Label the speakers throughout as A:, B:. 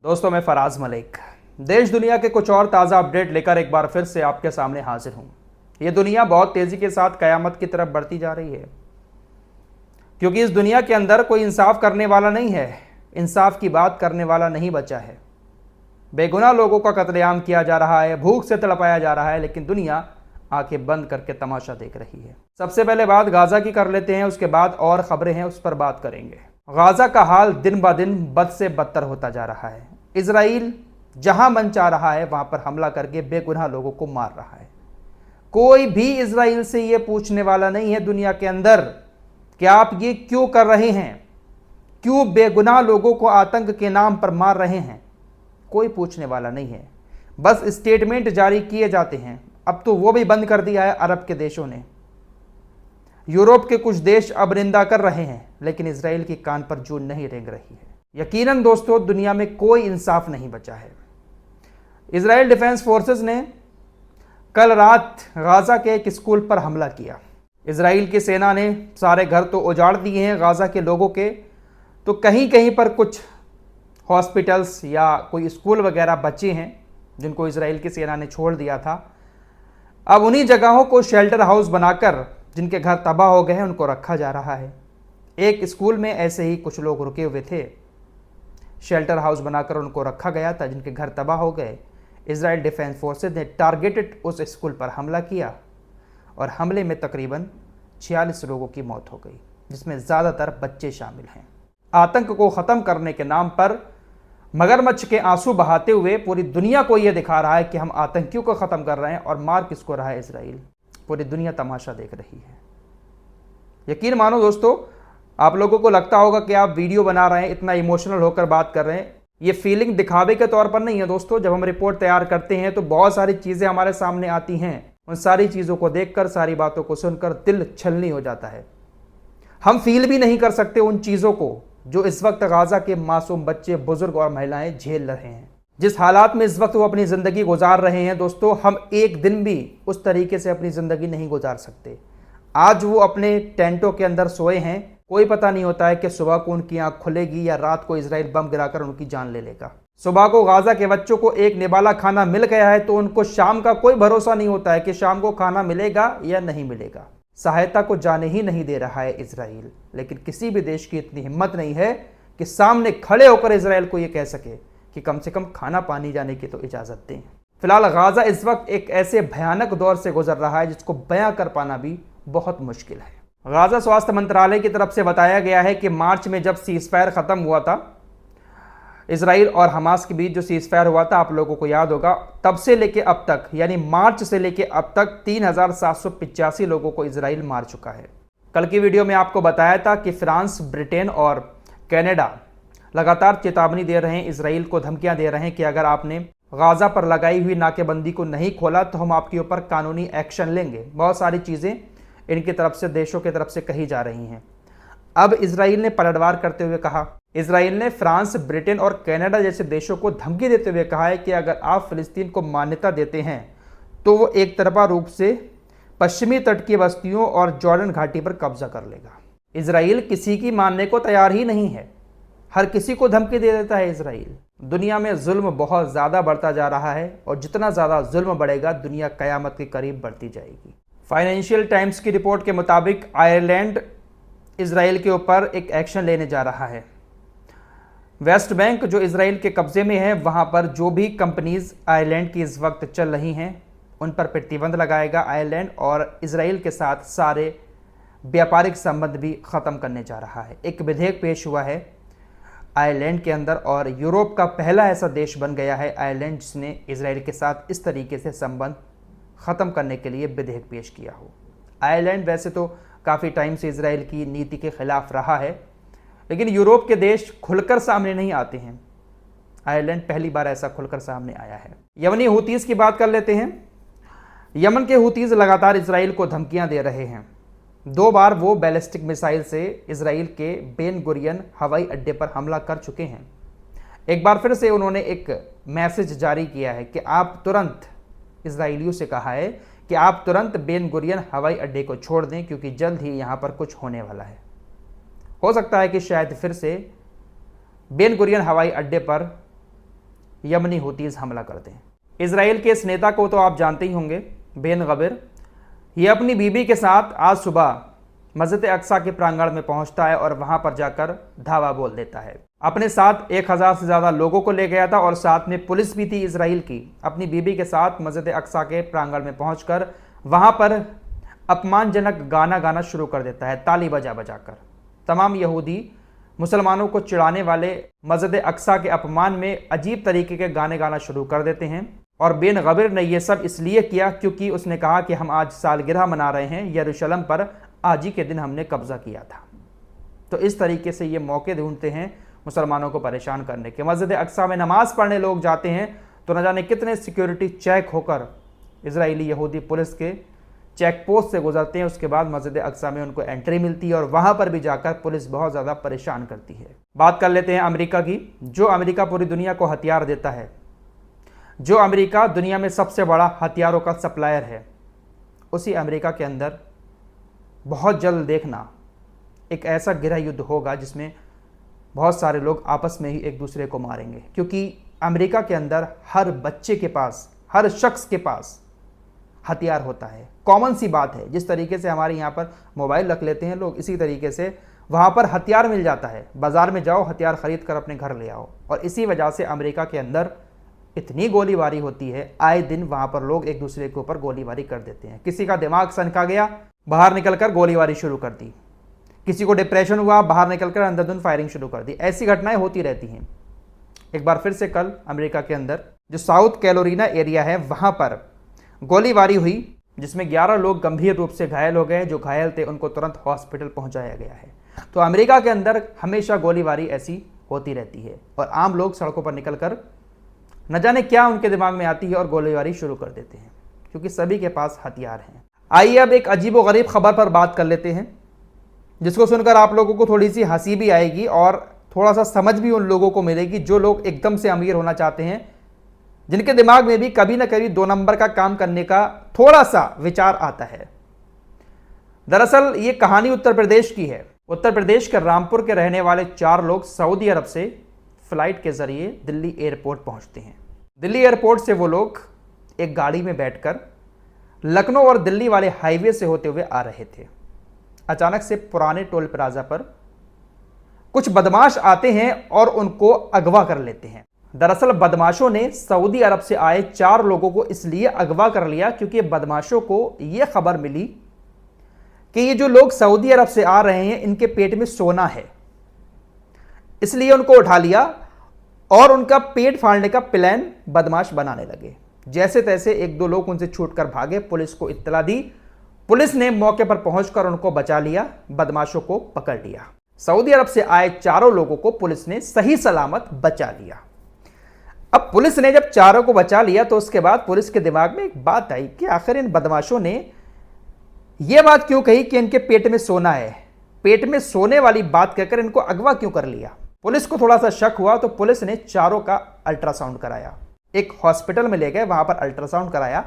A: दोस्तों, मैं फराज मलिक देश दुनिया के कुछ और ताज़ा अपडेट लेकर एक बार फिर से आपके सामने हाजिर हूँ। ये दुनिया बहुत तेज़ी के साथ कयामत की तरफ बढ़ती जा रही है, क्योंकि इस दुनिया के अंदर कोई इंसाफ करने वाला नहीं है, इंसाफ की बात करने वाला नहीं बचा है। बेगुनाह लोगों का कत्लेआम किया जा रहा है, भूख से तड़पाया जा रहा है, लेकिन दुनिया आंखें बंद करके तमाशा देख रही है। सबसे पहले बात गाज़ा की कर लेते हैं, उसके बाद और खबरें हैं उस पर बात करेंगे। गाज़ा का हाल दिन ब दिन बद से बदतर होता जा रहा है। इजराइल जहां मन चाह रहा है वहां पर हमला करके बेगुनाह लोगों को मार रहा है। कोई भी इजराइल से यह पूछने वाला नहीं है दुनिया के अंदर कि आप ये क्यों कर रहे हैं, क्यों बेगुनाह लोगों को आतंक के नाम पर मार रहे हैं। कोई पूछने वाला नहीं है, बस स्टेटमेंट जारी किए जाते हैं। अब तो वो भी बंद कर दिया है अरब के देशों ने। यूरोप के कुछ देश अब निंदा कर रहे हैं, लेकिन इजराइल की कान पर जूं नहीं रेंग रही है। यकीनन दोस्तों, दुनिया में कोई इंसाफ नहीं बचा है। इजराइल डिफेंस फोर्सेस ने कल रात गाज़ा के एक स्कूल पर हमला किया। इजराइल की सेना ने सारे घर तो उजाड़ दिए हैं गाज़ा के लोगों के, तो कहीं कहीं पर कुछ हॉस्पिटल्स या कोई स्कूल वगैरह बचे हैं जिनको इजराइल की सेना ने छोड़ दिया था। अब उन्हीं जगहों को शेल्टर हाउस बनाकर जिनके घर तबाह हो गए हैं उनको रखा जा रहा है। एक स्कूल में ऐसे ही कुछ लोग रुके हुए थे, शेल्टर हाउस बनाकर उनको रखा गया था जिनके घर तबाह हो गए। इजराइल डिफेंस फोर्सेज ने टारगेटेड उस स्कूल पर हमला किया और हमले में तकरीबन 46 लोगों की मौत हो गई, जिसमें ज़्यादातर बच्चे शामिल हैं। आतंक को ख़त्म करने के नाम पर मगरमच्छ के आंसू बहाते हुए पूरी दुनिया को यह दिखा रहा है कि हम आतंकियों को ख़त्म कर रहे हैं, और मार किसको रहा है इजराइल। पूरी दुनिया तमाशा देख रही है। यकीन मानो दोस्तों, आप लोगों को लगता होगा कि आप वीडियो बना रहे हैं, इतना इमोशनल होकर बात कर रहे हैं। ये फीलिंग दिखावे के तौर पर नहीं है दोस्तों। जब हम रिपोर्ट तैयार करते हैं तो बहुत सारी चीज़ें हमारे सामने आती हैं। उन सारी चीज़ों को देखकर, सारी बातों को सुनकर दिल छलनी हो जाता है। हम फील भी नहीं कर सकते उन चीज़ों को जो इस वक्त गाज़ा के मासूम बच्चे, बुजुर्ग और महिलाएं झेल रहे हैं। जिस हालात में इस वक्त वो अपनी ज़िंदगी गुजार रहे हैं दोस्तों, हम एक दिन भी उस तरीके से अपनी ज़िंदगी नहीं गुजार सकते। आज वो अपने टेंटों के अंदर सोए हैं, कोई पता नहीं होता है कि सुबह को उनकी आंख खुलेगी या रात को इजराइल बम गिराकर उनकी जान ले लेगा। सुबह को गाज़ा के बच्चों को एक निवाला खाना मिल गया है तो उनको शाम का कोई भरोसा नहीं होता है कि शाम को खाना मिलेगा या नहीं मिलेगा। सहायता को जाने ही नहीं दे रहा है इजराइल, लेकिन किसी भी देश की इतनी हिम्मत नहीं है कि सामने खड़े होकर इजराइल को यह कह सके कि कम से कम खाना पानी जाने की तो इजाज़त दें। फिलहाल गाज़ा इस वक्त एक ऐसे भयानक दौर से गुजर रहा है जिसको बयां कर पाना भी बहुत मुश्किल है। गाज़ा स्वास्थ्य मंत्रालय की तरफ से बताया गया है कि मार्च में जब सीज़फायर ख़त्म हुआ था, इजराइल और हमास के बीच जो सीज़फायर हुआ था, आप लोगों को याद होगा, तब से लेके अब तक, यानी मार्च से लेके अब तक 3785 लोगों को इजराइल मार चुका है। कल की वीडियो में आपको बताया था कि फ्रांस, ब्रिटेन और कनाडा लगातार चेतावनी दे रहे हैं, इजराइल को धमकियां दे रहे हैं कि अगर आपने गाज़ा पर लगाई हुई नाकेबंदी को नहीं खोला तो हम आपके ऊपर कानूनी एक्शन लेंगे। बहुत सारी चीज़ें इनकी तरफ से, देशों की तरफ से कही जा रही हैं। अब इजराइल ने पलटवार करते हुए कहा, इजराइल ने फ्रांस, ब्रिटेन और कनाडा जैसे देशों को धमकी देते हुए कहा है कि अगर आप फ़िलिस्तीन को मान्यता देते हैं तो वो एक तरफा रूप से पश्चिमी तट की बस्तियों और जॉर्डन घाटी पर कब्जा कर लेगा। इजराइल किसी की मानने को तैयार ही नहीं है, हर किसी को धमकी दे देता है इजराइल। दुनिया में जुल्म बहुत ज़्यादा बढ़ता जा रहा है, और जितना ज़्यादा जुल्म बढ़ेगा दुनिया कयामत के करीब बढ़ती जाएगी। फाइनेंशियल टाइम्स की रिपोर्ट के मुताबिक आयरलैंड इजराइल के ऊपर एक एक्शन लेने जा रहा है। वेस्ट बैंक जो इजराइल के कब्जे में है, वहां पर जो भी कंपनीज आयरलैंड की इस वक्त चल रही हैं उन पर प्रतिबंध लगाएगा आयरलैंड, और इजराइल के साथ सारे व्यापारिक संबंध भी ख़त्म करने जा रहा है। एक विधेयक पेश हुआ है आयरलैंड के अंदर, और यूरोप का पहला ऐसा देश बन गया है आयरलैंड जिसने इजराइल के साथ इस तरीके से संबंध ख़त्म करने के लिए विधेयक पेश किया हो। आयरलैंड वैसे तो काफ़ी टाइम से इजराइल की नीति के खिलाफ रहा है, लेकिन यूरोप के देश खुलकर सामने नहीं आते हैं। आयरलैंड पहली बार ऐसा खुलकर सामने आया है। यमनी हूतीज़ की बात कर लेते हैं। यमन के हूतीज़ लगातार इजराइल को धमकियां दे रहे हैं। 2 बार वो बैलिस्टिक मिसाइल से इजराइल के बेन गुरियन हवाई अड्डे पर हमला कर चुके हैं। एक बार फिर से उन्होंने एक मैसेज जारी किया है कि आप तुरंत, इजराइलियों से कहा है कि आप तुरंत बेन गुरियन हवाई अड्डे को छोड़ दें, क्योंकि जल्द ही यहाँ पर कुछ होने वाला है। हो सकता है कि शायद फिर से बेन गुरियन हवाई अड्डे पर यमनी हुतीज हमला कर दें। इजराइल के इस नेता को तो आप जानते ही होंगे, बेन गविर। ये अपनी बीबी के साथ आज सुबह मस्जिद अक्सा के प्रांगण में पहुंचता है और वहां पर जाकर धावा बोल देता है। अपने साथ 1000 से ज़्यादा लोगों को ले गया था और साथ में पुलिस भी थी इजराइल की। अपनी बीबी के साथ मस्जिद अक्सा के प्रांगण में पहुंचकर वहां पर अपमानजनक गाना गाना शुरू कर देता है, ताली बजा बजाकर। तमाम यहूदी मुसलमानों को चिढ़ाने वाले मस्जिद अक्सा के अपमान में अजीब तरीके के गाने गाना शुरू कर देते हैं। और बेन गविर ने यह सब इसलिए किया क्योंकि उसने कहा कि हम आज सालगिरह मना रहे हैं, यरूशलेम पर आज ही के दिन हमने कब्जा किया था। तो इस तरीके से ये मौके ढूंढते हैं मुसलमानों को परेशान करने के। मस्जिद अक्सा में नमाज पढ़ने लोग जाते हैं तो न जाने कितने सिक्योरिटी चेक होकर इजरायली यहूदी पुलिस के चेक पोस्ट से गुजरते हैं। उसके बाद मस्जिद अक्सा में उनको एंट्री मिलती है और वहां पर भी जाकर पुलिस बहुत ज़्यादा परेशान करती है। बात कर लेते हैं अमेरिका की। जो अमेरिका पूरी दुनिया को हथियार देता है, जो अमेरिका दुनिया में सबसे बड़ा हथियारों का सप्लायर है, उसी अमेरिका के अंदर बहुत जल्द देखना एक ऐसा गृह युद्ध होगा जिसमें बहुत सारे लोग आपस में ही एक दूसरे को मारेंगे। क्योंकि अमेरिका के अंदर हर बच्चे के पास, हर शख्स के पास हथियार होता है। कॉमन सी बात है, जिस तरीके से हमारे यहाँ पर मोबाइल रख लेते हैं लोग, इसी तरीके से वहाँ पर हथियार मिल जाता है। बाज़ार में जाओ, हथियार खरीद कर अपने घर ले आओ। और इसी वजह से अमेरिका के अंदर इतनी गोलीबारी होती है, आए दिन वहाँ पर लोग एक दूसरे के ऊपर गोलीबारी कर देते हैं। किसी का दिमाग सनका गया, बाहर निकलकर गोलीबारी शुरू कर दी। किसी को डिप्रेशन हुआ, बाहर निकलकर अंधाधुंध फायरिंग शुरू कर दी। ऐसी घटनाएं होती रहती हैं। एक बार फिर से कल अमेरिका के अंदर जो साउथ कैरोलिना एरिया है वहाँ पर गोलीबारी हुई, जिसमें 11 लोग गंभीर रूप से घायल हो गए। जो घायल थे उनको तुरंत हॉस्पिटल पहुँचाया गया है। तो अमेरिका के अंदर हमेशा गोलीबारी ऐसी होती रहती है और आम लोग सड़कों पर निकलकर न जाने क्या उनके दिमाग में आती है और गोलीबारी शुरू कर देते हैं, क्योंकि सभी के पास हथियार हैं। आइए अब एक अजीबोगरीब खबर पर बात कर लेते हैं, जिसको सुनकर आप लोगों को थोड़ी सी हंसी भी आएगी और थोड़ा सा समझ भी उन लोगों को मिलेगी जो लोग एकदम से अमीर होना चाहते हैं, जिनके दिमाग में भी कभी ना कभी 2 नंबर का काम करने का थोड़ा सा विचार आता है। दरअसल ये कहानी उत्तर प्रदेश की है। उत्तर प्रदेश के रामपुर के रहने वाले 4 लोग सऊदी अरब से फ्लाइट के जरिए दिल्ली एयरपोर्ट पहुंचते हैं। दिल्ली एयरपोर्ट से वो लोग एक गाड़ी में बैठकर लखनऊ और दिल्ली वाले हाईवे से होते हुए आ रहे थे। अचानक से पुराने टोल प्लाजा पर कुछ बदमाश आते हैं और उनको अगवा कर लेते हैं। दरअसल बदमाशों ने सऊदी अरब से आए 4 लोगों को इसलिए अगवा कर लिया क्योंकि बदमाशों को यह खबर मिली कि ये जो लोग सऊदी अरब से आ रहे हैं इनके पेट में सोना है, इसलिए उनको उठा लिया और उनका पेट फाड़ने का प्लान बदमाश बनाने लगे। जैसे तैसे 1-2 लोग उनसे छूटकर भागे। पुलिस को इत्तला दी। पुलिस ने मौके पर पहुंचकर उनको बचा लिया, बदमाशों को पकड़ लिया। सऊदी अरब से आए 4 लोगों को पुलिस ने सही सलामत बचा लिया। अब पुलिस ने जब 4 को बचा लिया तो उसके बाद पुलिस के दिमाग में एक बात आई कि आखिर इन बदमाशों ने यह बात क्यों कही कि इनके पेट में सोना है। पेट में सोने वाली बात कहकर इनको अगवा क्यों कर लिया। पुलिस को थोड़ा सा शक हुआ तो पुलिस ने 4 का अल्ट्रासाउंड कराया। एक हॉस्पिटल में ले गए, वहां पर अल्ट्रासाउंड कराया।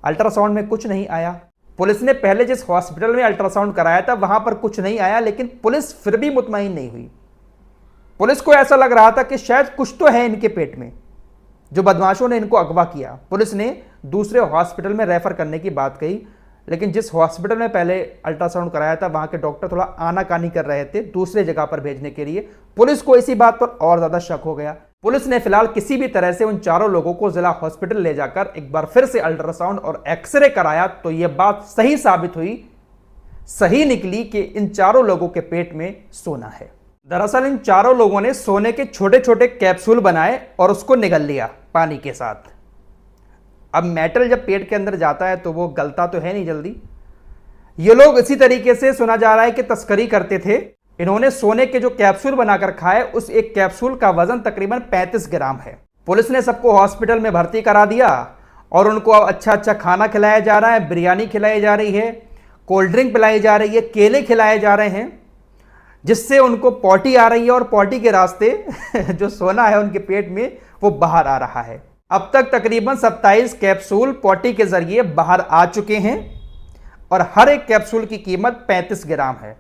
A: अल्ट्रासाउंड में कुछ नहीं आया। पुलिस ने पहले जिस हॉस्पिटल में अल्ट्रासाउंड कराया था वहां पर कुछ नहीं आया, लेकिन पुलिस फिर भी मुतमईन नहीं हुई। पुलिस को ऐसा लग रहा था कि शायद कुछ तो है इनके पेट में, जो बदमाशों ने इनको अगवा किया। पुलिस ने दूसरे हॉस्पिटल में रेफर करने की बात कही, लेकिन जिस हॉस्पिटल में पहले अल्ट्रासाउंड कराया था वहां के डॉक्टर थोड़ा आनाकानी कर रहे थे दूसरे जगह पर भेजने के लिए। पुलिस को इसी बात पर और ज्यादा शक हो गया। पुलिस ने फिलहाल किसी भी तरह से उन 4 लोगों को जिला हॉस्पिटल ले जाकर एक बार फिर से अल्ट्रासाउंड और एक्सरे कराया तो यह बात सही साबित हुई, सही निकली कि इन 4 लोगों के पेट में सोना है। दरअसल इन 4 लोगों ने सोने के छोटे छोटे कैप्सूल बनाए और उसको निगल लिया पानी के साथ। अब मेटल जब पेट के अंदर जाता है तो वो गलता तो है नहीं जल्दी। ये लोग इसी तरीके से सुना जा रहा है कि तस्करी करते थे। इन्होंने सोने के जो कैप्सूल बनाकर खाए, उस एक कैप्सूल का वजन तकरीबन 35 ग्राम है। पुलिस ने सबको हॉस्पिटल में भर्ती करा दिया और उनको अच्छा अच्छा खाना खिलाया जा रहा है, बिरयानी खिलाई जा रही है, कोल्ड ड्रिंक पिलाई जा रही है, केले खिलाए जा रहे हैं, जिससे उनको पॉटी आ रही है और पॉटी के रास्ते जो सोना है उनके पेट में वो बाहर आ रहा है। अब तक तकरीबन 27 कैप्सूल पॉटी के जरिए बाहर आ चुके हैं और हर एक कैप्सूल की कीमत 35 ग्राम है।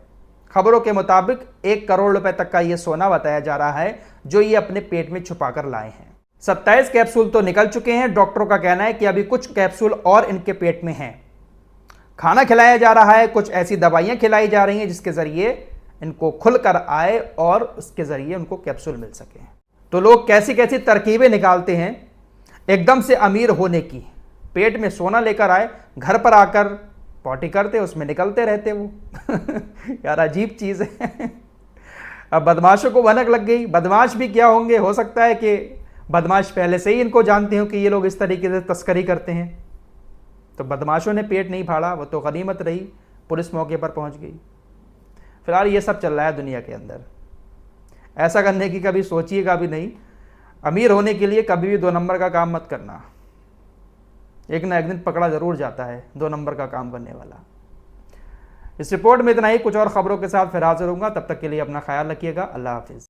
A: खबरों के मुताबिक 1 करोड़ रुपए तक का यह सोना बताया जा रहा है जो ये अपने पेट में छुपा कर लाए हैं। 27 कैप्सूल तो निकल चुके हैं। डॉक्टरों का कहना है कि अभी कुछ कैप्सूल और इनके पेट में हैं। खाना खिलाया जा रहा है, कुछ ऐसी दवाइयां खिलाई जा रही हैं जिसके जरिए इनको खुलकर आए और उसके जरिए उनको कैप्सूल मिल सके। तो लोग कैसी कैसी तरकीबें निकालते हैं एकदम से अमीर होने की। पेट में सोना लेकर आए, घर पर आकर पॉटी करते, उसमें निकलते रहते वो। यार अजीब चीज़ है। अब बदमाशों को भनक लग गई। बदमाश भी क्या होंगे, हो सकता है कि बदमाश पहले से ही इनको जानते हो कि ये लोग इस तरीके से तस्करी करते हैं। तो बदमाशों ने पेट नहीं फाड़ा, वो तो गनीमत रही, पुलिस मौके पर पहुंच गई। फिलहाल ये सब चल रहा है दुनिया के अंदर। ऐसा करने की कभी सोचिएगा भी नहीं। अमीर होने के लिए कभी भी 2 नंबर का काम मत करना। एक ना एक दिन पकड़ा जरूर जाता है 2 नंबर का काम करने वाला। इस रिपोर्ट में इतना ही। कुछ और खबरों के साथ फिर हाजिर होऊंगा। तब तक के लिए अपना ख्याल रखिएगा। अल्लाह हाफिज़।